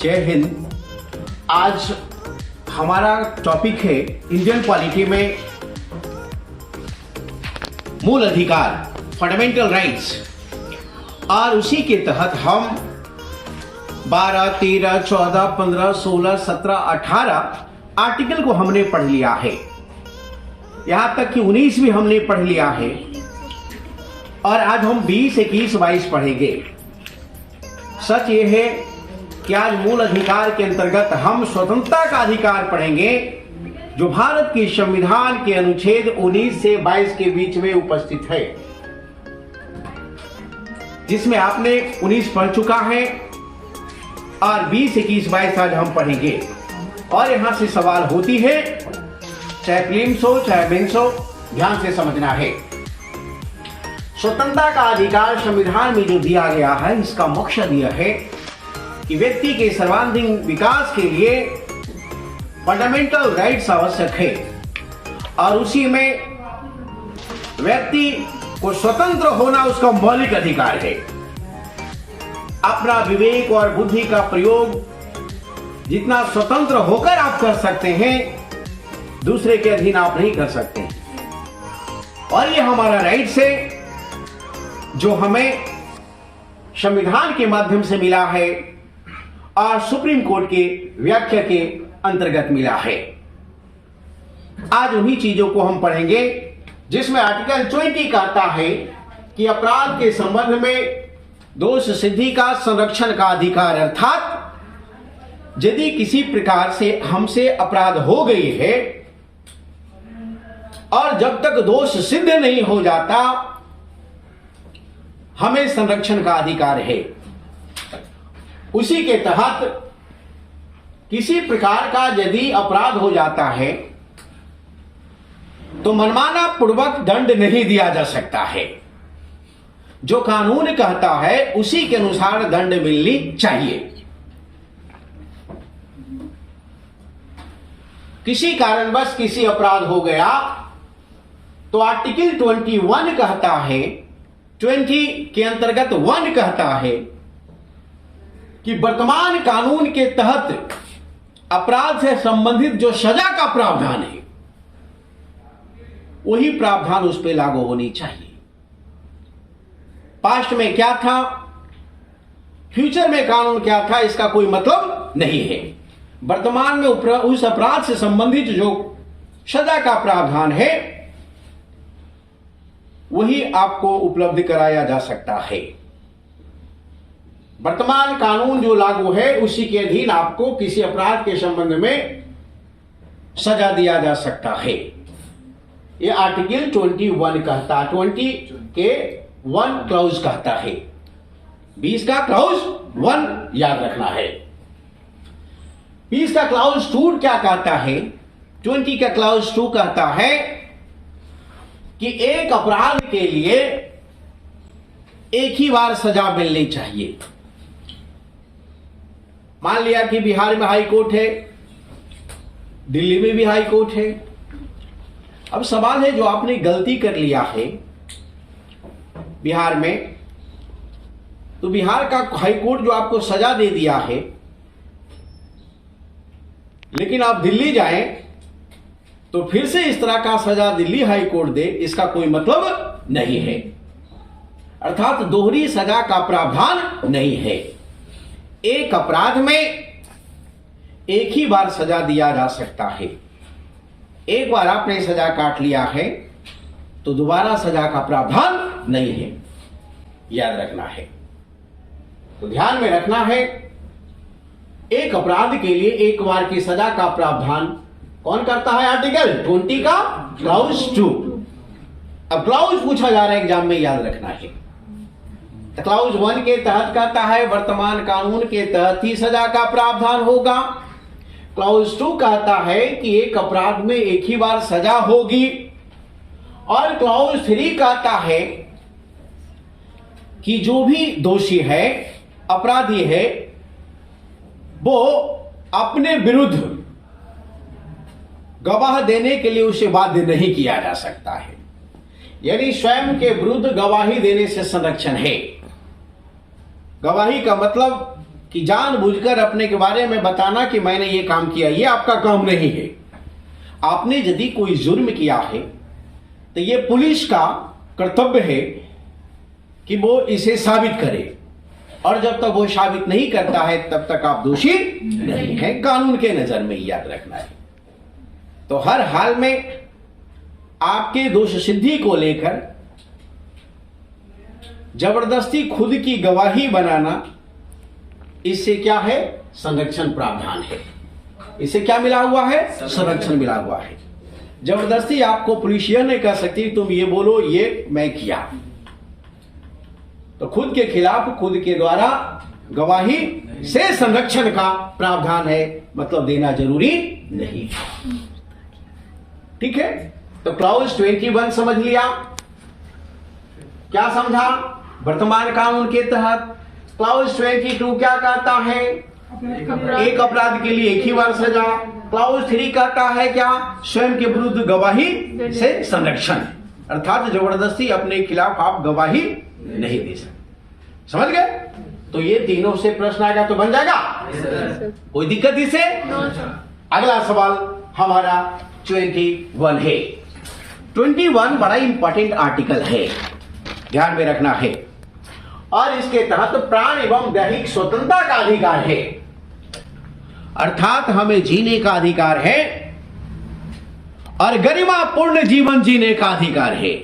जय हिंद। आज हमारा टॉपिक है इंडियन पॉलिटी में मूल अधिकार, फंडामेंटल राइट्स, और उसी के तहत हम 12, 13, 14, 15, 16, 17, 18 आर्टिकल को हमने पढ़ लिया है। यहां तक कि 19 भी हमने पढ़ लिया है और आज हम 20, 21, 22 पढ़ेंगे। सच ये है कि आज मूल अधिकार के अंतर्गत हम स्वतंत्रता का अधिकार पढ़ेंगे, जो भारत के संविधान के अनुच्छेद 19 से 22 के बीच में उपस्थित है, जिसमें आपने 19 पढ़ चुका है और 20, 21, 22 आज हम पढ़ेंगे। और यहां से सवाल होती है, चाहे प्रीलिम्स हो चाहे मेंस हो, ध्यान से समझना है। स्वतंत्रता का अधिकार संविधान में जो दिया गया है, इसका मकसद यह है कि व्यक्ति के सर्वांगीण विकास के लिए फंडामेंटल राइट्स आवश्यक है और उसी में व्यक्ति को स्वतंत्र होना उसका मौलिक अधिकार है। अपना विवेक और बुद्धि का प्रयोग जितना स्वतंत्र होकर आप कर सकते हैं, दूसरे के अधीन आप नहीं कर सकते। और ये हमारा राइट्स है जो हमें संविधान के माध्यम से मिला है और सुप्रीम कोर्ट के व्याख्या के अंतर्गत मिला है। आज उन्हीं चीजों को हम पढ़ेंगे, जिसमें आर्टिकल 20 कहता है कि अपराध के संबंध में दोष सिद्धि का संरक्षण का अधिकार, अर्थात यदि किसी प्रकार से हमसे अपराध हो गई है और जब तक दोष सिद्ध नहीं हो जाता, हमें संरक्षण का अधिकार है। उसी के तहत किसी प्रकार का यदि अपराध हो जाता है तो मनमाना पूर्वक दंड नहीं दिया जा सकता है। जो कानून कहता है उसी के अनुसार दंड मिलनी चाहिए। किसी कारणवश किसी अपराध हो गया तो आर्टिकल 21 कहता है, 20 के अंतर्गत 1 कहता है कि वर्तमान कानून के तहत अपराध से संबंधित जो सजा का प्रावधान है, वही प्रावधान उस पर लागू होनी चाहिए। पास्ट में क्या था, फ्यूचर में कानून क्या था, इसका कोई मतलब नहीं है। वर्तमान में उस अपराध से संबंधित जो सजा का प्रावधान है, वही आपको उपलब्ध कराया जा सकता है। वर्तमान कानून जो लागू है, उसी के अधीन आपको किसी अपराध के संबंध में सजा दिया जा सकता है। यह आर्टिकल 21 कहता है, 20 के 1 क्लाउज कहता है। 20 का क्लाउज 1 याद रखना है। 20 का क्लाउज 2 क्या कहता है? 20 का क्लाउज 2 कहता है कि एक अपराध के लिए एक ही बार सजा मिलनी चाहिए। मान लिया कि बिहार में हाई कोर्ट है, दिल्ली में भी हाई कोर्ट है। अब सवाल है, जो आपने गलती कर लिया है बिहार में, तो बिहार का हाई कोर्ट जो आपको सजा दे दिया है, लेकिन आप दिल्ली जाएं तो फिर से इस तरह का सजा दिल्ली हाई कोर्ट दे, इसका कोई मतलब नहीं है। अर्थात दोहरी सजा का प्रावधान नहीं है। एक अपराध में एक ही बार सजा दिया जा सकता है। एक बार आपने सजा काट लिया है तो दोबारा सजा का प्रावधान नहीं है, याद रखना है। तो ध्यान में रखना है, एक अपराध के लिए एक बार की सजा का प्रावधान कौन करता है आर्टिकल 20 का क्लाउज 2। अब क्लाउज पूछा जा रहा है एग्जाम में, याद रखना है। क्लाउज 1 के तहत कहता है वर्तमान कानून के तहत ही सजा का प्रावधान होगा। क्लाउज 2 कहता है कि एक अपराध में एक ही बार सजा होगी। और क्लाउज 3 कहता है कि जो भी दोषी है, अपराधी है, वो अपने विरुद्ध गवाह देने के लिए उसे बाध्य नहीं किया जा सकता है। यानी स्वयं के विरुद्ध गवाही देने से संरक्षण है। गवाही का मतलब कि जानबूझकर अपने के बारे में बताना कि मैंने ये काम किया, ये आपका काम नहीं है। आपने यदि कोई जुर्म किया है तो ये पुलिस का कर्तव्य है कि वो इसे साबित करे, और जब तक वो साबित नहीं करता है तब तक आप दोषी नहीं है, कानून के नजर में, याद रखना है। तो हर हाल में आपके दोष सिद्धि को लेकर जबरदस्ती खुद की गवाही बनाना, इससे क्या है? संरक्षण प्रावधान है। इससे क्या मिला हुआ है? संरक्षण मिला हुआ है। जबरदस्ती आपको पुलिस यह नहीं कह सकती तुम ये बोलो ये मैं किया। तो खुद के खिलाफ खुद के द्वारा गवाही से संरक्षण का प्रावधान है, मतलब देना जरूरी नहीं है। ठीक है, तो क्लाउज 21 समझ लिया। क्या समझा? वर्तमान कानून के तहत क्लाउज 22 क्या कहता है? एक अपराध के लिए एक ही बार सजा। क्लाउज 3 कहता है क्या? स्वयं के विरुद्ध गवाही से संरक्षण, अर्थात जबरदस्ती अपने खिलाफ आप गवाही नहीं दे सकते। समझ गए? तो ये तीनों से प्रश्न आएगा तो बन जाएगा, कोई दिक्कत इसे? अगला सवाल हमारा 21 है। 21 बड़ा इंपॉर्टेंट आर्टिकल है, ध्यान में रखना है। और इसके तहत प्राण एवं दैहिक स्वतंत्रता का अधिकार है, अर्थात हमें जीने का अधिकार है और गरिमापूर्ण जीवन जीने का अधिकार है।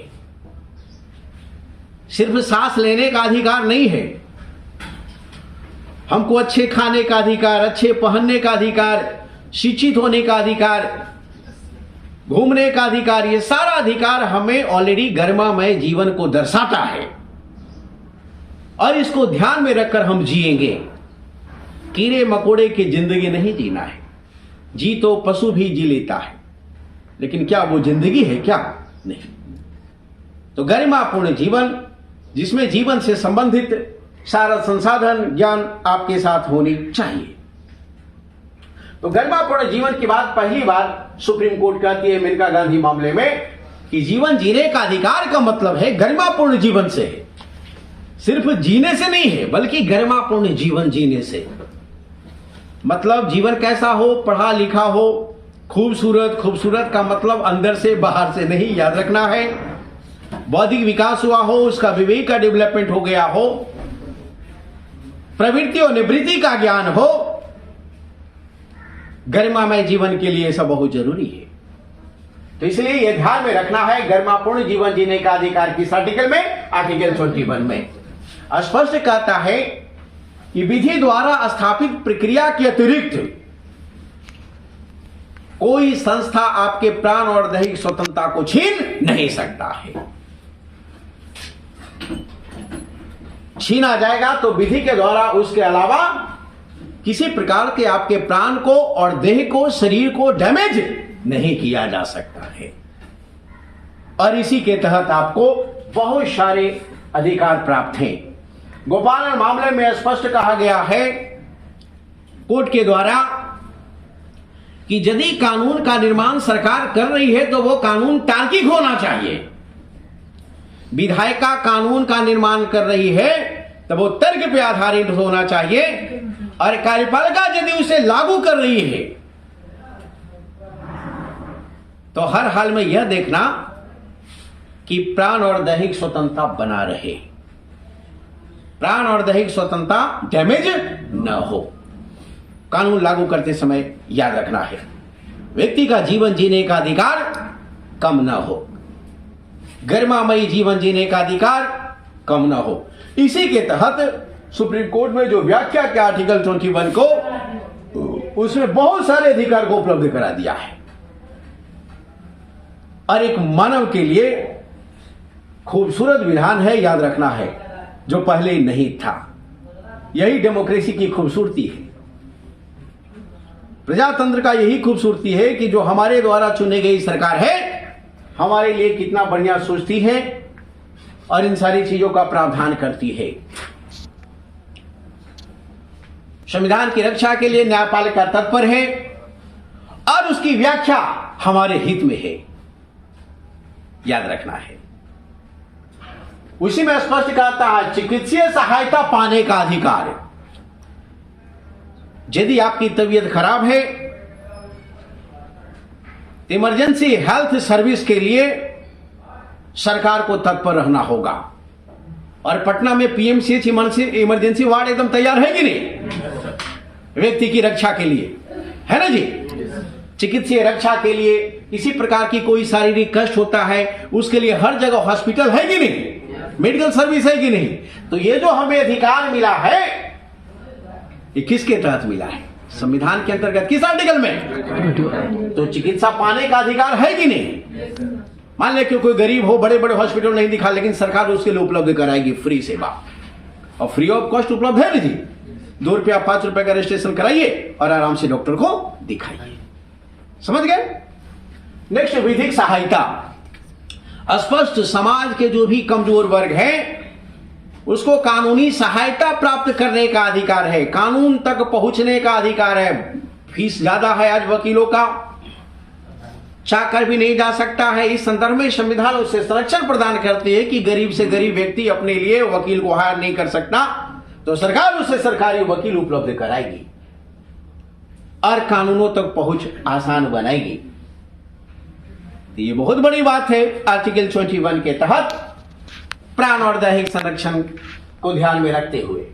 सिर्फ सांस लेने का अधिकार नहीं है, हमको अच्छे खाने का अधिकार, अच्छे पहनने का अधिकार, शिक्षित होने का अधिकार, घूमने का अधिकार, ये सारा अधिकार हमें ऑलरेडी गरिमामय जीवन को दर्शाता है। और इसको ध्यान में रखकर हम जिएंगे। कीड़े मकोड़े की जिंदगी नहीं जीना है। जी तो पशु भी जी लेता है, लेकिन क्या वो जिंदगी है? क्या नहीं। तो गरिमापूर्ण जीवन, जिसमें जीवन से संबंधित सारा संसाधन ज्ञान आपके साथ होनी चाहिए। तो गरिमापूर्ण जीवन की बात पहली बार सुप्रीम कोर्ट कहती है मेनका गांधी मामले में कि जीवन जीने का अधिकार का मतलब है गरिमापूर्ण जीवन से है, सिर्फ जीने से नहीं है, बल्कि गरिमापूर्ण जीवन जीने से। मतलब जीवन कैसा हो? पढ़ा लिखा हो, खूबसूरत। खूबसूरत का मतलब अंदर से बाहर से नहीं, याद रखना है। बौद्धिक विकास हुआ हो, उसका विवेक का डेवलपमेंट हो गया हो, प्रवृत्ति और निवृत्ति का ज्ञान हो। गरिमामय जीवन के लिए सब बहुत जरूरी है। तो इसलिए यह ध्यान में रखना है, गरिमापूर्ण जीवन जीने का अधिकार किस आर्टिकल में? आर्टिकल 21 में स्पष्ट कहता है कि विधि द्वारा स्थापित प्रक्रिया के अतिरिक्त कोई संस्था आपके प्राण और दैहिक स्वतंत्रता को छीन नहीं सकता है। छीना जाएगा तो विधि के द्वारा उसके अलावा किसी प्रकार के आपके प्राण को और देह को, शरीर को डैमेज नहीं किया जा सकता है। और इसी के तहत आपको बहुत सारे अधिकार प्राप्त हैं। गोपालन मामले में स्पष्ट कहा गया है कोर्ट के द्वारा कि यदि कानून का निर्माण सरकार कर रही है तो वो कानून तार्किक होना चाहिए। विधायिका कानून का निर्माण कर रही है तो वो तर्क पे आधारित होना चाहिए, और कार्यपालिका यदि उसे लागू कर रही है तो हर हाल में यह देखना कि प्राण और दैहिक स्वतंत्रता बना रहे, प्राण और दैहिक स्वतंत्रता डैमेज न हो। कानून लागू करते समय याद रखना है, व्यक्ति का जीवन जीने का अधिकार कम न हो, गरिमामयी जीवन जीने का अधिकार कम न हो। इसी के तहत सुप्रीम कोर्ट में जो व्याख्या के आर्टिकल 21 को, उसमें बहुत सारे अधिकार को उपलब्ध करा दिया है। और एक मानव के लिए खूबसूरत विधान है, याद रखना है, जो पहले नहीं था। यही डेमोक्रेसी की खूबसूरती है। प्रजातंत्र का यही खूबसूरती है कि जो हमारे द्वारा चुनी गई सरकार है हमारे लिए कितना बढ़िया सोचती है और इन सारी चीजों का प्रावधान करती है। संविधान की रक्षा के लिए न्यायपालिका तत्पर है और उसकी व्याख्या हमारे हित में है, याद रखना है। उसी में स्पष्ट कहता है चिकित्सीय सहायता पाने का अधिकार। यदि आपकी तबीयत खराब है, इमरजेंसी हेल्थ सर्विस के लिए सरकार को तत्पर रहना होगा। और पटना में पीएमसीएच इमरजेंसी वार्ड एकदम तैयार है कि नहीं, व्यक्ति की रक्षा के लिए, है ना जी। चिकित्सीय रक्षा के लिए किसी प्रकार की कोई शारीरिक कष्ट होता है उसके लिए हर जगह हॉस्पिटल है कि नहीं, मेडिकल सर्विस है कि नहीं। तो ये जो हमें अधिकार मिला है ये किसके तहत मिला है, संविधान के अंतर्गत किस आर्टिकल में। तो चिकित्सा पाने का अधिकार है कि नहीं। मान ले कि कोई गरीब हो, बड़े बड़े हॉस्पिटल नहीं दिखा, लेकिन सरकार उसके लिए उपलब्ध कराएगी फ्री सेवा, और फ्री ऑफ कॉस्ट उपलब्ध है जी। 2 रुपया 5 रुपए का रजिस्ट्रेशन कराइए और आराम से डॉक्टर को दिखाइए। समझ गए। नेक्स्ट, विधिक सहायता। स्पष्ट समाज के जो भी कमजोर वर्ग है उसको कानूनी सहायता प्राप्त करने का अधिकार है, कानून तक पहुंचने का अधिकार है। फीस ज्यादा है आज वकीलों का, चाहकर भी नहीं जा सकता है। इस संदर्भ में संविधान उसे संरक्षण प्रदान करती है कि गरीब से गरीब व्यक्ति अपने लिए वकील को हायर नहीं कर सकता, तो सरकार उसे सरकारी वकील उपलब्ध कराएगी और कानूनों तक पहुंच आसान बनाएगी। ये बहुत बड़ी बात है। आर्टिकल 21 के तहत प्राण और दैहिक संरक्षण को ध्यान में रखते हुए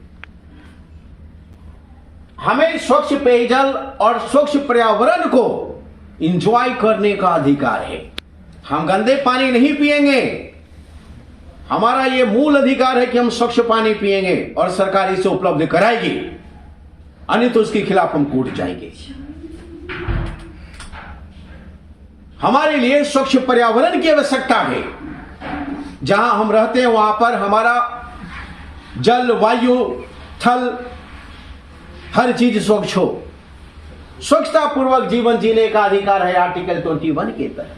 हमें स्वच्छ पेयजल और स्वच्छ पर्यावरण को एंजॉय करने का अधिकार है। हम गंदे पानी नहीं पिएंगे, हमारा यह मूल अधिकार है कि हम स्वच्छ पानी पिएंगे और सरकार इसे उपलब्ध कराएगी, अन्य तो उसके खिलाफ हम कूद जाएंगे। हमारे लिए स्वच्छ पर्यावरण की आवश्यकता है। जहां हम रहते हैं वहां पर हमारा जल, वायु, थल, हर चीज स्वच्छ हो। स्वच्छता पूर्वक जीवन जीने का अधिकार है आर्टिकल 21 के तहत।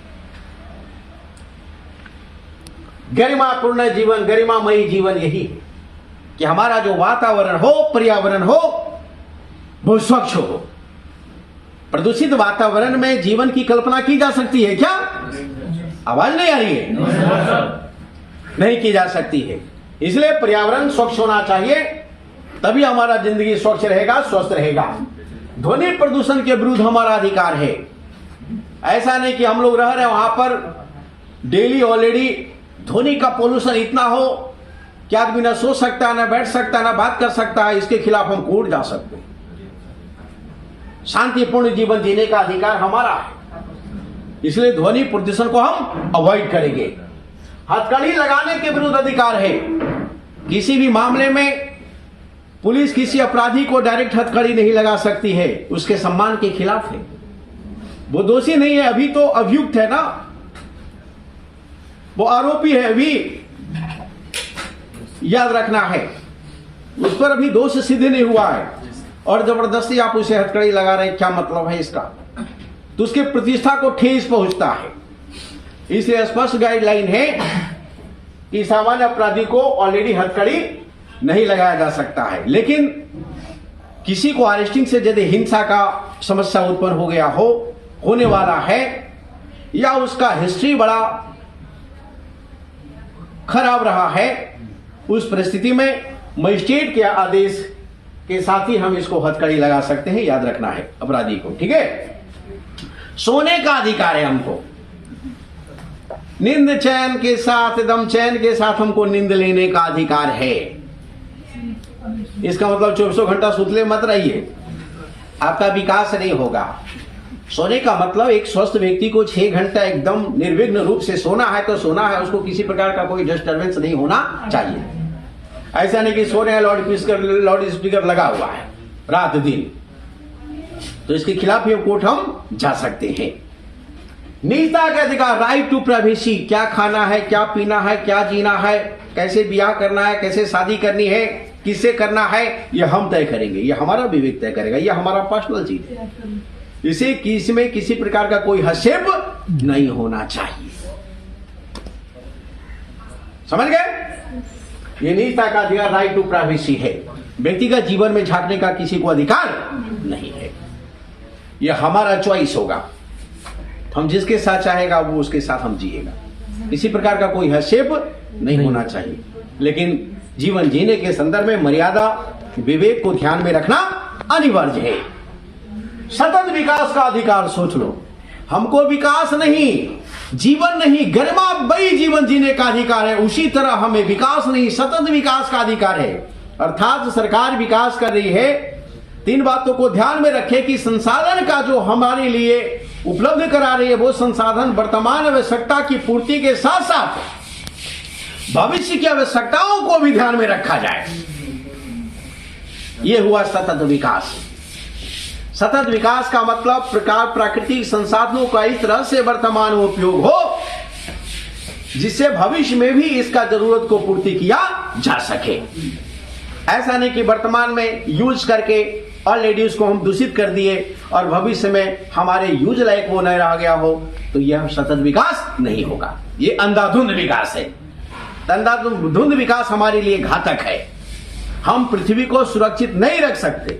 गरिमापूर्ण जीवन, गरिमामयी जीवन यही है कि हमारा जो वातावरण हो, पर्यावरण हो, वो स्वच्छ हो। प्रदूषित वातावरण में जीवन की कल्पना की जा सकती है क्या? आवाज नहीं आ रही है? नहीं की जा सकती है। इसलिए पर्यावरण स्वच्छ होना चाहिए, तभी हमारा जिंदगी स्वच्छ रहेगा, स्वस्थ रहेगा। ध्वनि प्रदूषण के विरुद्ध हमारा अधिकार है। ऐसा नहीं कि हम लोग रह रहे हैं वहां पर डेली ऑलरेडी ध्वनि का पोल्यूशन इतना हो कि आदमी ना सो सकता है, ना बैठ सकता है, ना बात कर सकता है। इसके खिलाफ हम कोर्ट जा सकते हैं। शांतिपूर्ण जीवन जीने का अधिकार हमारा है, इसलिए ध्वनि प्रदूषण को हम अवॉइड करेंगे। हथकड़ी लगाने के विरुद्ध अधिकार है। किसी भी मामले में पुलिस किसी अपराधी को डायरेक्ट हथकड़ी नहीं लगा सकती है, उसके सम्मान के खिलाफ है। वो दोषी नहीं है, अभी तो अभियुक्त है ना, वो आरोपी है, अभी याद रखना है। उस पर अभी दोष सिद्ध नहीं हुआ है और जबरदस्ती आप उसे हथकड़ी लगा रहे हैं, क्या मतलब है इसका? तो उसके प्रतिष्ठा को ठेस पहुंचता है। इसलिए स्पष्ट गाइडलाइन है कि सामान्य अपराधी को ऑलरेडी हथकड़ी नहीं लगाया जा सकता है। लेकिन किसी को अरेस्टिंग से यदि हिंसा का समस्या उत्पन्न हो गया हो, होने वाला है, या उसका हिस्ट्री बड़ा खराब रहा है, उस परिस्थिति में मजिस्ट्रेट के आदेश के साथ ही हम इसको हथकड़ी लगा सकते हैं। याद रखना है अपराधी को, ठीक है। सोने का अधिकार है हमको, नींद चैन के साथ, एकदम चैन के साथ हमको नींद लेने का अधिकार है। इसका मतलब 24 घंटा सुतले मत रहिए, आपका विकास नहीं होगा। सोने का मतलब एक स्वस्थ व्यक्ति को 6 घंटा एकदम निर्विघ्न रूप से सोना है तो सोना है, उसको किसी प्रकार का कोई डिस्टर्बेंस नहीं होना चाहिए। ऐसा नहीं कि सो रहे हैं लाउड स्पीकर लगा हुआ है रात दिन, तो इसके खिलाफ ये कोर्ट हम जा सकते हैं। निजता के अधिकार, राइट टू प्राइवेसी, क्या खाना है, क्या पीना है, क्या जीना है, कैसे ब्याह करना है, कैसे शादी करनी है, किससे करना है, ये हम तय करेंगे, ये हमारा विवेक तय करेगा, ये हमारा पर्सनल चीज है। इसे किसी में किसी प्रकार का कोई हस्तक्षेप नहीं होना चाहिए। समझ गए? ये निजता का अधिकार, राइट टू प्राइवेसी है। व्यक्तिगत जीवन में झांकने का किसी को अधिकार नहीं है। ये हमारा चॉइस होगा, हम जिसके साथ चाहेगा वो उसके साथ हम जिएगा। किसी प्रकार का कोई हस्तक्षेप नहीं होना चाहिए। लेकिन जीवन जीने के संदर्भ में मर्यादा, विवेक को ध्यान में रखना अनिवार्य है। सतत विकास का अधिकार, सोच लो, हमको विकास नहीं, जीवन नहीं, गरिमामयी जीवन जीने का अधिकार है। उसी तरह हमें विकास नहीं, सतत विकास का अधिकार है। अर्थात सरकार विकास कर रही है, तीन बातों को ध्यान में रखें कि संसाधन का जो हमारे लिए उपलब्ध करा रही है वो संसाधन वर्तमान आवश्यकता की पूर्ति के साथ साथ भविष्य की आवश्यकताओं को भी ध्यान में रखा जाए। यह हुआ सतत विकास। सतत विकास का मतलब प्रकार प्राकृतिक संसाधनों का इस तरह से वर्तमान में उपयोग हो जिससे भविष्य में भी इसका जरूरत को पूर्ति किया जा सके। ऐसा नहीं कि वर्तमान में यूज करके ऑलरेडी उसको हम दूषित कर दिए और भविष्य में हमारे यूज लायक वो नहीं रह गया हो, तो यह सतत विकास नहीं होगा। ये अंधाधुंध विकास है। अंधाधुंध विकास हमारे लिए घातक है। हम पृथ्वी को सुरक्षित नहीं रख सकते।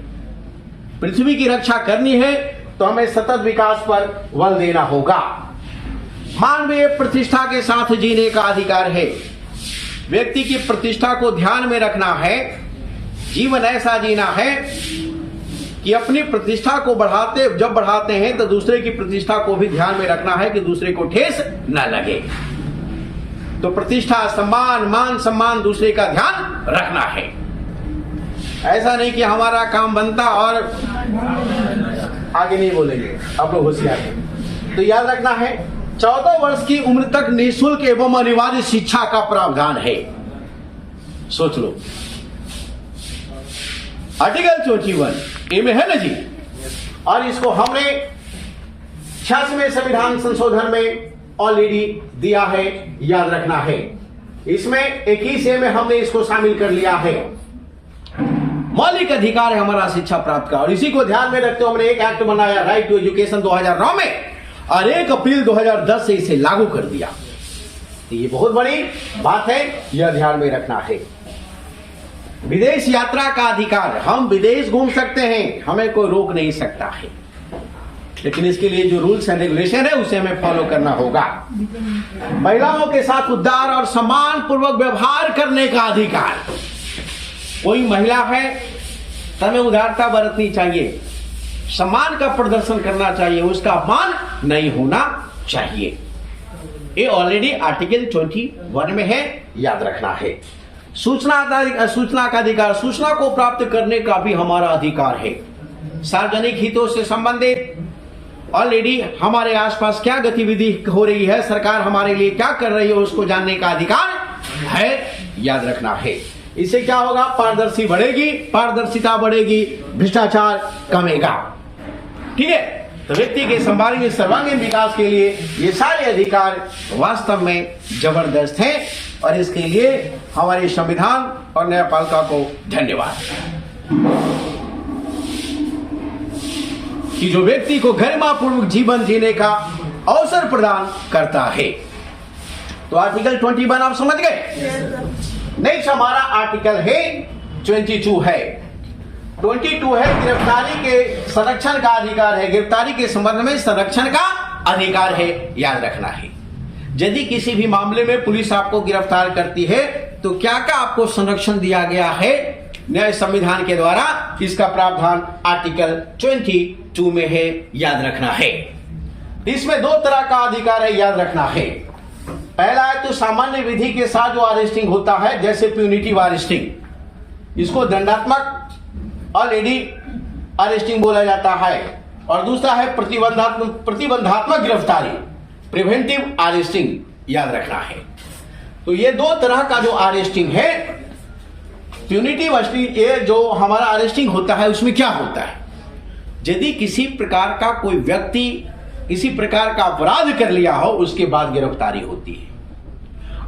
पृथ्वी की रक्षा करनी है तो हमें सतत विकास पर बल देना होगा। मानवीय प्रतिष्ठा के साथ जीने का अधिकार है। व्यक्ति की प्रतिष्ठा को ध्यान में रखना है। जीवन ऐसा जीना है कि अपनी प्रतिष्ठा को बढ़ाते हैं तो दूसरे की प्रतिष्ठा को भी ध्यान में रखना है कि दूसरे को ठेस न लगे। तो प्रतिष्ठा, सम्मान, मान सम्मान, दूसरे का ध्यान रखना है। ऐसा नहीं कि हमारा काम बनता और आगे नहीं बोलेंगे, आप लोग होशियार हैं। तो याद रखना है 14 वर्ष की उम्र तक निःशुल्क एवं अनिवार्य शिक्षा का प्रावधान है। सोच लो, आर्टिकल 51 ए में है ना जी, और इसको हमने 86वें संविधान संशोधन में ऑलरेडी दिया है, याद रखना है। इसमें 21 में हमने इसको शामिल कर लिया है। मौलिक अधिकार है हमारा शिक्षा प्राप्त का, और इसी को ध्यान में रखते हुए हमने एक एक्ट बनाया, राइट टू एजुकेशन 2009 में, और 1 अप्रैल 2010 से इसे लागू कर दिया। तो ये बहुत बड़ी बात है, यह ध्यान में रखना है। विदेश यात्रा का अधिकार, हम विदेश घूम सकते हैं, हमें कोई रोक नहीं सकता है, लेकिन इसके लिए जो रूल्स एंड रेगुलेशन है उसे हमें फॉलो करना होगा। महिलाओं के साथ उदार और सम्मान पूर्वक व्यवहार करने का अधिकार, कोई महिला है तो हमें उदारता बरतनी चाहिए, सम्मान का प्रदर्शन करना चाहिए, उसका अपमान नहीं होना चाहिए। ये ऑलरेडी आर्टिकल 21 में है, याद रखना है। सूचना का अधिकार, सूचना को प्राप्त करने का भी हमारा अधिकार है। सार्वजनिक हितों से संबंधित ऑलरेडी हमारे आसपास क्या गतिविधि हो रही है, सरकार हमारे लिए क्या कर रही है, उसको जानने का अधिकार है, याद रखना है। इससे क्या होगा, पारदर्शी बढ़ेगी, पारदर्शिता बढ़ेगी, भ्रष्टाचार कमेगा। ठीक है, तो व्यक्ति के सर्वांगीण विकास के लिए ये सारे अधिकार वास्तव में जबरदस्त हैं, और इसके लिए हमारे संविधान और न्यायपालिका को धन्यवाद कि जो व्यक्ति को गरिमापूर्वक जीवन जीने का अवसर प्रदान करता है। तो आर्टिकल 21 आप समझ गए। नेक्स्ट हमारा आर्टिकल है 22 है। 22 है गिरफ्तारी के संरक्षण का अधिकार है। गिरफ्तारी के संबंध में संरक्षण का अधिकार है, याद रखना है। यदि किसी भी मामले में पुलिस आपको गिरफ्तार करती है तो क्या क्या आपको संरक्षण दिया गया है न्याय संविधान के द्वारा, इसका प्रावधान आर्टिकल 22 में है, याद रखना है। इसमें 2 तरह का अधिकार है, याद रखना है। पहला है तो सामान्य विधि के साथ जो अरेस्टिंग होता है, जैसे प्यूनिटिव अरेस्टिंग, इसको दंडात्मक ऑलरेडी अरेस्टिंग बोला जाता है। और दूसरा है प्रतिबंधात्मक गिरफ्तारी, प्रिवेंटिव अरेस्टिंग, याद रखना है। तो ये 2 तरह का जो अरेस्टिंग है, प्यूनिटिव अरेस्टिंग, ये जो हमारा अरेस्टिंग होता है उसमें क्या होता है, यदि किसी प्रकार का कोई व्यक्ति किसी प्रकार का अपराध कर लिया हो उसके बाद गिरफ्तारी होती है।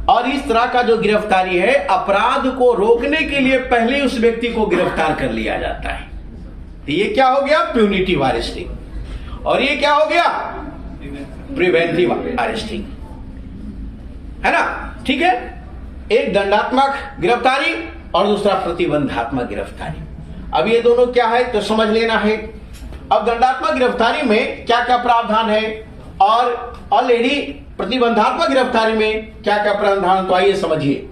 और इस तरह का जो गिरफ्तारी है, अपराध को रोकने के लिए पहले उस व्यक्ति को गिरफ्तार कर लिया जाता है। तो ये क्या हो गया? Punitive arresting. और ये क्या हो गया? प्रिवेंटिव अरेस्टिंग, है ना? ठीक है, एक दंडात्मक गिरफ्तारी और दूसरा प्रतिबंधात्मक गिरफ्तारी। अब ये दोनों क्या है तो समझ लेना है। अब दंडात्मक गिरफ्तारी में क्या क्या प्रावधान है और ऑलरेडी प्रतिबंधात्मक गिरफ्तारी में क्या क्या प्रावधान, तो आइए समझिए।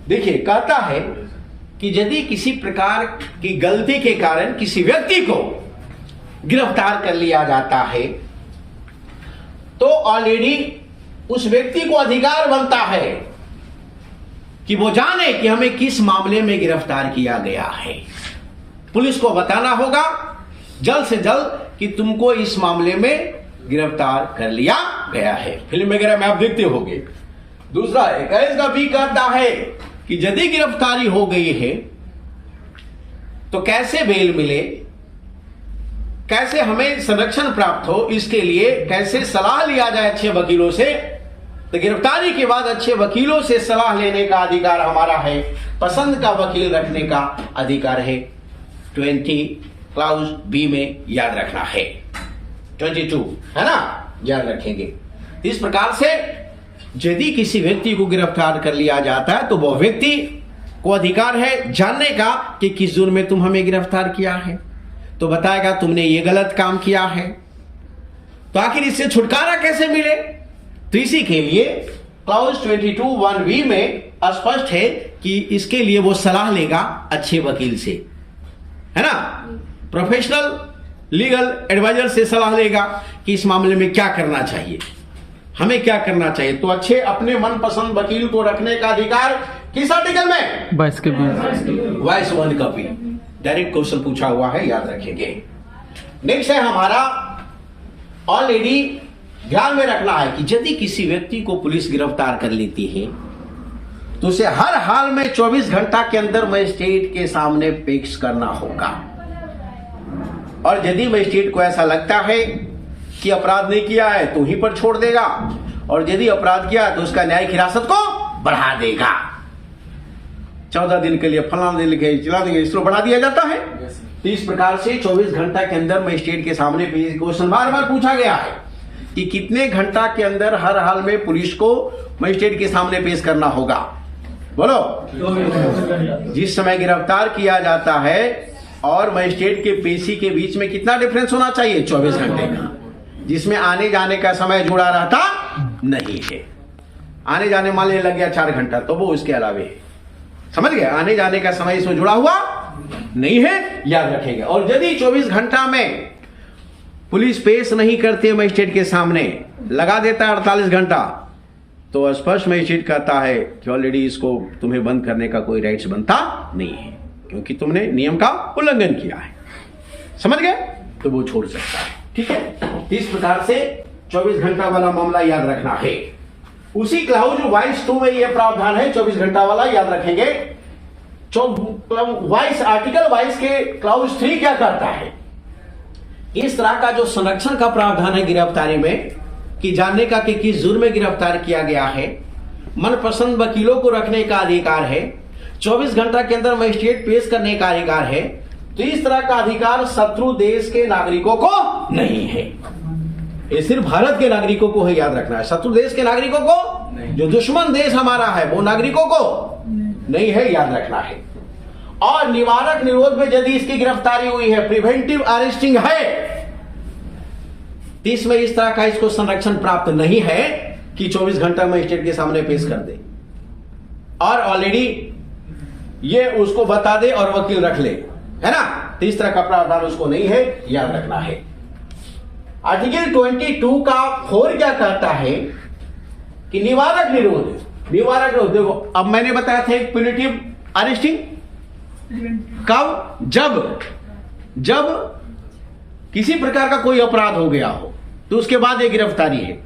देखिए, कहता है कि यदि किसी प्रकार की गलती के कारण किसी व्यक्ति को गिरफ्तार कर लिया जाता है तो ऑलरेडी उस व्यक्ति को अधिकार बनता है कि वो जाने कि हमें किस मामले में गिरफ्तार किया गया है। पुलिस को बताना होगा जल्द से जल्द कि तुमको इस मामले में गिरफ्तार कर लिया गया है। फिल्म वगैरह में आप देखते होंगे। दूसरा 21 का भी कहता है कि यदि गिरफ्तारी हो गई है तो कैसे बेल मिले, कैसे हमें संरक्षण प्राप्त हो, इसके लिए कैसे सलाह लिया जाए अच्छे वकीलों से। तो गिरफ्तारी के बाद अच्छे वकीलों से सलाह लेने का अधिकार हमारा है, पसंद का वकील रखने का अधिकार है। 20 क्लाउज बी में याद रखना है, 22 है ना, याद रखेंगे। इस प्रकार से यदि किसी व्यक्ति को गिरफ्तार कर लिया जाता है तो वह व्यक्ति को अधिकार है जानने का कि किस जुर्म में तुम हमें गिरफ्तार किया है, तो बताएगा तुमने ये गलत काम किया है। तो आखिर इससे छुटकारा कैसे मिले? तो इसी के लिए क्लाउज 22(1)(b) में स्पष्ट है कि इसके लिए वो सलाह लेगा अच्छे वकील से, है ना, प्रोफेशनल लीगल एडवाइजर से सलाह लेगा कि इस मामले में क्या करना चाहिए, हमें क्या करना चाहिए। तो अच्छे अपने मनपसंद वकील को रखने का अधिकार किस आर्टिकल में? 22 के बी। 22(1) का बी। डायरेक्ट क्वेश्चन पूछा हुआ है, याद रखेंगे। नेक्स्ट है हमारा, ऑलरेडी ध्यान में रखना है कि यदि किसी व्यक्ति को पुलिस गिरफ्तार कर लेती है तो उसे हर हाल में 24 घंटा के अंदर मजिस्ट्रेट के सामने पेश करना होगा। और यदि मजिस्ट्रेट को ऐसा लगता है कि अपराध नहीं किया है तो वहीं पर छोड़ देगा, और यदि अपराध किया तो उसका न्यायिक हिरासत को बढ़ा देगा। 14 दिन के लिए फलाना दिन के चला देंगे, इसको बढ़ा दिया जाता है। तो इस प्रकार से 24 घंटा के अंदर मजिस्ट्रेट के सामने पेश, क्वेश्चन बार बार पूछा गया है कि कितने घंटा के अंदर हर हाल में पुलिस को मजिस्ट्रेट के सामने पेश करना होगा। बोलो, जिस समय गिरफ्तार किया जाता है और मजिस्ट्रेट के पेशी के बीच में कितना डिफरेंस होना चाहिए? 24 घंटे का, जिसमें आने जाने का समय जुड़ा रहता नहीं है। आने जाने मान लिया लग गया 4 घंटा तो वो उसके अलावे है, समझ गए? आने जाने का समय इसमें जुड़ा हुआ नहीं है, याद रखेंगे। और यदि 24 घंटा में पुलिस पेश नहीं करती है मजिस्ट्रेट के सामने, लगा देता है 48 घंटा, तो स्पष्ट मजिस्ट्रेट कहता है कि ऑलरेडी इसको तुम्हें बंद करने का कोई राइट्स बनता नहीं है, क्योंकि तुमने नियम का उल्लंघन किया है, समझ गए? तो वो छोड़ सकता है। ठीक है, इस प्रकार से 24 घंटा वाला मामला याद रखना है। उसी क्लाउज 22(2) में यह प्रावधान है 24 घंटा वाला, याद रखेंगे। आर्टिकल 22 के क्लाउज 3 क्या कहता है? इस तरह का जो संरक्षण का प्रावधान है गिरफ्तारी में, कि जानने का कि किस जुर्म में गिरफ्तार किया गया है, मनपसंद वकीलों को रखने का अधिकार है, 24 घंटा के अंदर मजिस्ट्रेट पेश करने का अधिकार है। तो इस तरह का अधिकार शत्रु देश के नागरिकों को नहीं है, ये सिर्फ भारत के नागरिकों को है, याद रखना है। शत्रु देश के नागरिकों को, जो दुश्मन देश हमारा है, वो नागरिकों को नहीं है, याद रखना है। और निवारक निरोध में यदि इसकी गिरफ्तारी हुई है, प्रिवेंटिव अरेस्टिंग है, इसमें इस तरह का इसको संरक्षण प्राप्त नहीं है कि 24 घंटा मजिस्ट्रेट के सामने पेश कर दे और ऑलरेडी ये उसको बता दे और वकील रख ले, है ना। तो इस तरह का प्रावधान उसको नहीं है, याद रखना है। आर्टिकल 22 का 4 क्या कहता है कि निवारक निरोध, निवारक निरोध देखो, अब मैंने बताया था एक प्यूनिटिव अरेस्टिंग कब, जब किसी प्रकार का कोई अपराध हो गया हो तो उसके बाद ये गिरफ्तारी है,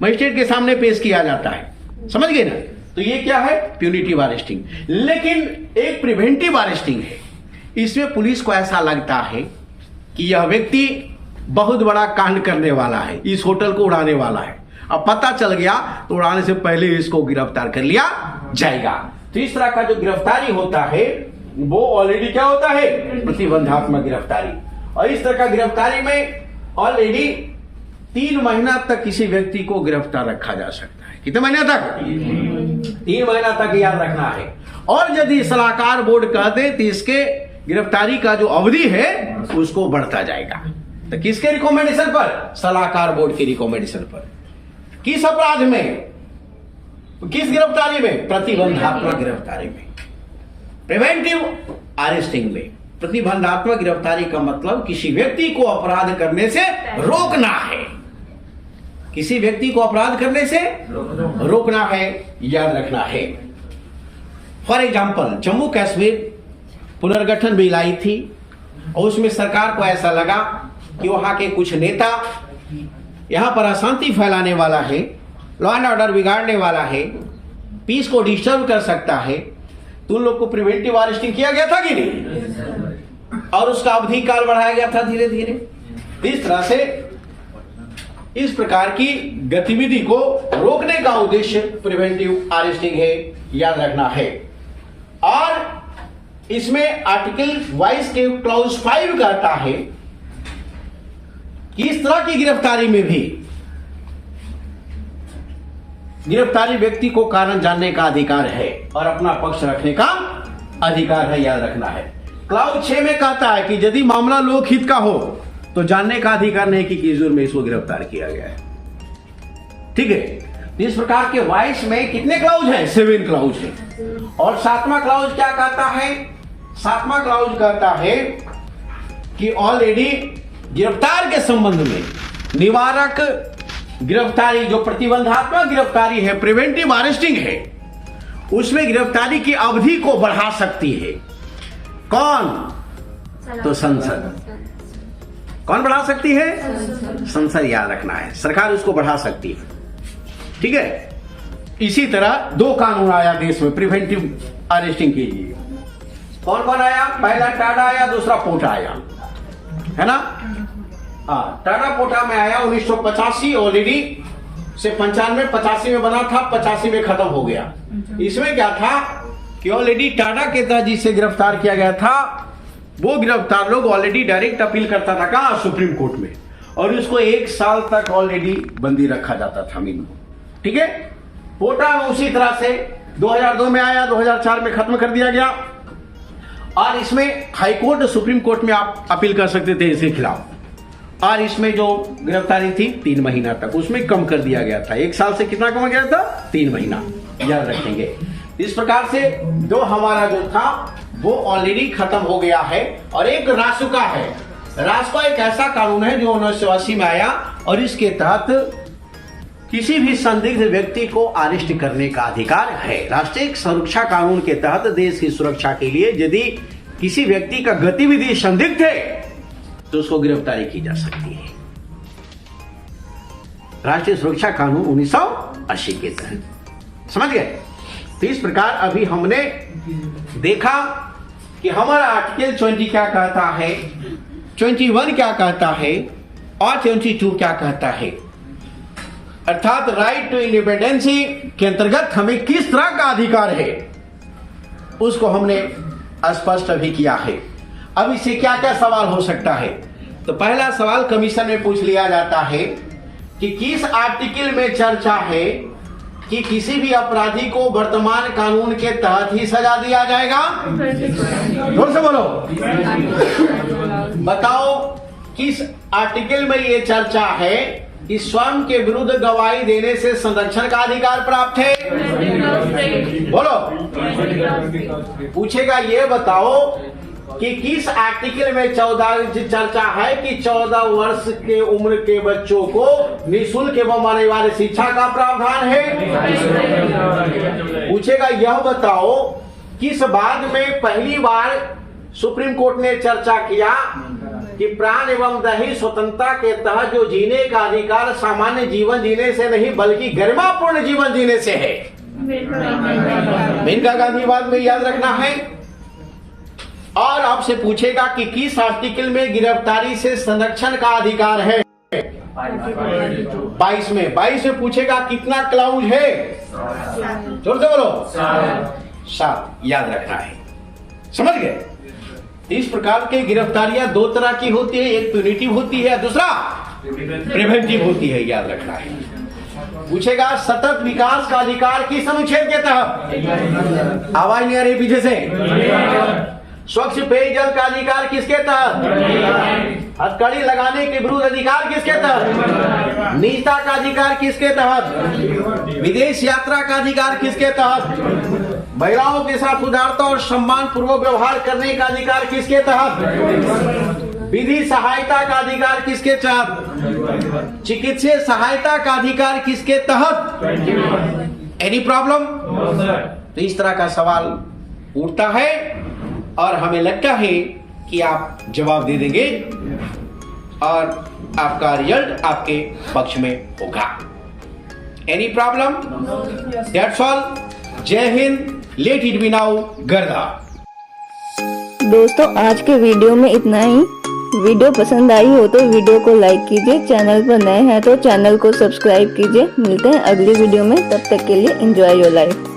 मजिस्ट्रेट के सामने पेश किया जाता है, समझ गए ना। तो ये क्या है? Punitive arresting. लेकिन एक प्रिवेंटिव अरेस्टिंग है, इसमें पुलिस को ऐसा लगता है कि यह व्यक्ति बहुत बड़ा कांड करने वाला है, इस होटल को उड़ाने वाला है। अब पता चल गया तो उड़ाने से पहले इसको गिरफ्तार कर लिया जाएगा। तो इस तरह का जो गिरफ्तारी होता है वो ऑलरेडी क्या होता है, प्रतिबंधात्मक गिरफ्तारी। और इस तरह का गिरफ्तारी में ऑलरेडी 3 महीना तक किसी व्यक्ति को गिरफ्तार रखा जा सकता है। कितने महीने तक? 3 महीना तक, याद रखना है। और यदि सलाहकार बोर्ड कह दे तो इसके गिरफ्तारी का जो अवधि है उसको बढ़ता जाएगा। तो किसके रिकमेंडेशन पर? सलाहकार बोर्ड के रिकमेंडेशन पर। किस अपराध में, किस गिरफ्तारी में? प्रतिबंधात्मक गिरफ्तारी में, प्रिवेंटिव अरेस्टिंग में। प्रतिबंधात्मक गिरफ्तारी का मतलब किसी व्यक्ति को अपराध करने से रोकना है, किसी व्यक्ति को अपराध करने से रोकना है, याद रखना है। फॉर एग्जाम्पल, जम्मू कश्मीर पुनर्गठन बिल आई थी और उसमें सरकार को ऐसा लगा कि वहां के कुछ नेता यहां पर अशांति फैलाने वाला है, लॉ एंड ऑर्डर बिगाड़ने वाला है, पीस को डिस्टर्ब कर सकता है, तो उन लोग को प्रिवेंटिव अरेस्टिंग किया गया था कि नहीं, और उसका अवधि काल बढ़ाया गया था धीरे धीरे। इस तरह से इस प्रकार की गतिविधि को रोकने का उद्देश्य प्रिवेंटिव अरेस्टिंग है, याद रखना है। और इसमें आर्टिकल 22 के क्लॉज 5 कहता है कि इस तरह की गिरफ्तारी में भी गिरफ्तारी व्यक्ति को कारण जानने का अधिकार है और अपना पक्ष रखने का अधिकार है, याद रखना है। क्लॉज 6 में कहता है कि यदि मामला लोकहित का हो तो जानने का अधिकार नहीं कि किस जुर्म में इसको गिरफ्तार किया गया है। ठीक है। इस प्रकार के 22 में कितने क्लॉज हैं? 7 क्लॉज हैं। और 7वां क्लॉज क्या कहता है? 7वां क्लॉज कहता है कि ऑलरेडी गिरफ्तार के संबंध में निवारक गिरफ्तारी, जो प्रतिबंधात्मक गिरफ्तारी है, प्रिवेंटिव अरेस्टिंग है, उसमें गिरफ्तारी की अवधि को बढ़ा सकती है। कौन? तो संसद। कौन बढ़ा सकती है? संसद, याद रखना है। सरकार उसको बढ़ा सकती है। ठीक है। इसी तरह 2 कानून आया देश में प्रिवेंटिव अरेस्टिंग के लिए। कौन कौन आया? पहला टाडा आया, दूसरा पोटा आया, है ना? हाँ, टाडा पोटा में आया 1985, ऑलरेडी से 95, 85 में बना था, 85 में खत्म हो गया। इसमें क्या था कि ऑलरेडी टाडा के तहत जिसे गिरफ्तार किया गया था वो गिरफ्तार लोग ऑलरेडी डायरेक्ट अपील करता था कहाँ? सुप्रीम कोर्ट में, और उसको 1 साल तक ऑलरेडी बंदी रखा जाता था मिनिमम। ठीक है। पोटा में उसी तरह से 2002 में आया, 2004 में खत्म कर दिया गया। और इसमें हाई कोर्ट, सुप्रीम कोर्ट में आप अपील कर सकते थे इसके खिलाफ। और इसमें जो गिरफ्तारी थी 3 महीना तक, उसमें कम कर दिया गया था। 1 साल से कितना कम गया था? 3 महीना, याद रखेंगे। इस प्रकार से जो हमारा जो था वो ऑलरेडी खत्म हो गया है। और एक रासुका है। रासुका एक ऐसा कानून है जो 1980 में आया और इसके तहत किसी भी संदिग्ध व्यक्ति को अरेस्ट करने का अधिकार है। राष्ट्रीय सुरक्षा कानून के तहत देश की सुरक्षा के लिए यदि किसी व्यक्ति का गतिविधि संदिग्ध है तो उसको गिरफ्तारी की जा सकती है। राष्ट्रीय सुरक्षा कानून 1980 के तहत, समझ गए? तो इस प्रकार अभी हमने देखा कि हमारा आर्टिकल 20 क्या कहता है, 21 क्या कहता है और 22 क्या कहता है। अर्थात राइट टू इंडिपेंडेंसी के अंतर्गत हमें किस तरह का अधिकार है उसको हमने स्पष्ट अभी किया है। अब इससे क्या क्या सवाल हो सकता है? तो पहला सवाल कमीशन में पूछ लिया जाता है कि किस आर्टिकल में चर्चा है कि किसी भी अपराधी को वर्तमान कानून के तहत ही सजा दिया जाएगा? जोर से बोलो, बताओ किस आर्टिकल में यह चर्चा है कि स्वयं के विरुद्ध गवाही देने से संरक्षण का अधिकार प्राप्त है? बोलो। पूछेगा ये बताओ कि किस आर्टिकल में 14 चर्चा है कि 14 वर्ष के उम्र के बच्चों को निःशुल्क एवं अनिवार्य शिक्षा का प्रावधान है? पूछेगा यह बताओ किस बाद में पहली बार सुप्रीम कोर्ट ने चर्चा किया कि प्राण एवं दैहिक स्वतंत्रता के तहत जो जीने का अधिकार सामान्य जीवन जीने से नहीं बल्कि गरिमापूर्ण जीवन जीने से है। मेनका गांधीवाद में याद रखना है। और आपसे पूछेगा कि किस आर्टिकल में गिरफ्तारी से संरक्षण का अधिकार है। 22 में पूछेगा कितना क्लाउज है, जोर से बोलो। 7 याद रखना है, समझ गए। इस प्रकार के गिरफ्तारियां दो तरह की होती है, एक प्यूनिटिव होती है, दूसरा प्रिवेंटिव होती है, याद रखना है। पूछेगा सतत विकास का अधिकार किस अनुच्छेद के तहत, आवाज नहीं आ रही पीछे से। स्वच्छ पेयजल का अधिकार किसके तहत, हथकड़ी लगाने के विरुद्ध अधिकार किसके तहत, निजता का अधिकार किसके तहत, विदेश यात्रा का अधिकार किसके तहत, महिलाओं के साथ उदारता और सम्मान पूर्वक व्यवहार करने का अधिकार किसके तहत, विधि सहायता का अधिकार किसके तहत, चिकित्सीय सहायता का अधिकार किसके तहत। Any problem? तो इस तरह का सवाल उठता है और हमें लगता है कि आप जवाब दे देंगे और आपका रिजल्ट आपके पक्ष में होगा। Any problem? That's all. Jai Hind. Let it be now. गर्दा। दोस्तों आज के वीडियो में इतना ही। वीडियो पसंद आई हो तो वीडियो को लाइक कीजिए, चैनल पर नए हैं तो चैनल को सब्सक्राइब कीजिए। मिलते हैं अगली वीडियो में, तब तक के लिए एंजॉय योर लाइफ।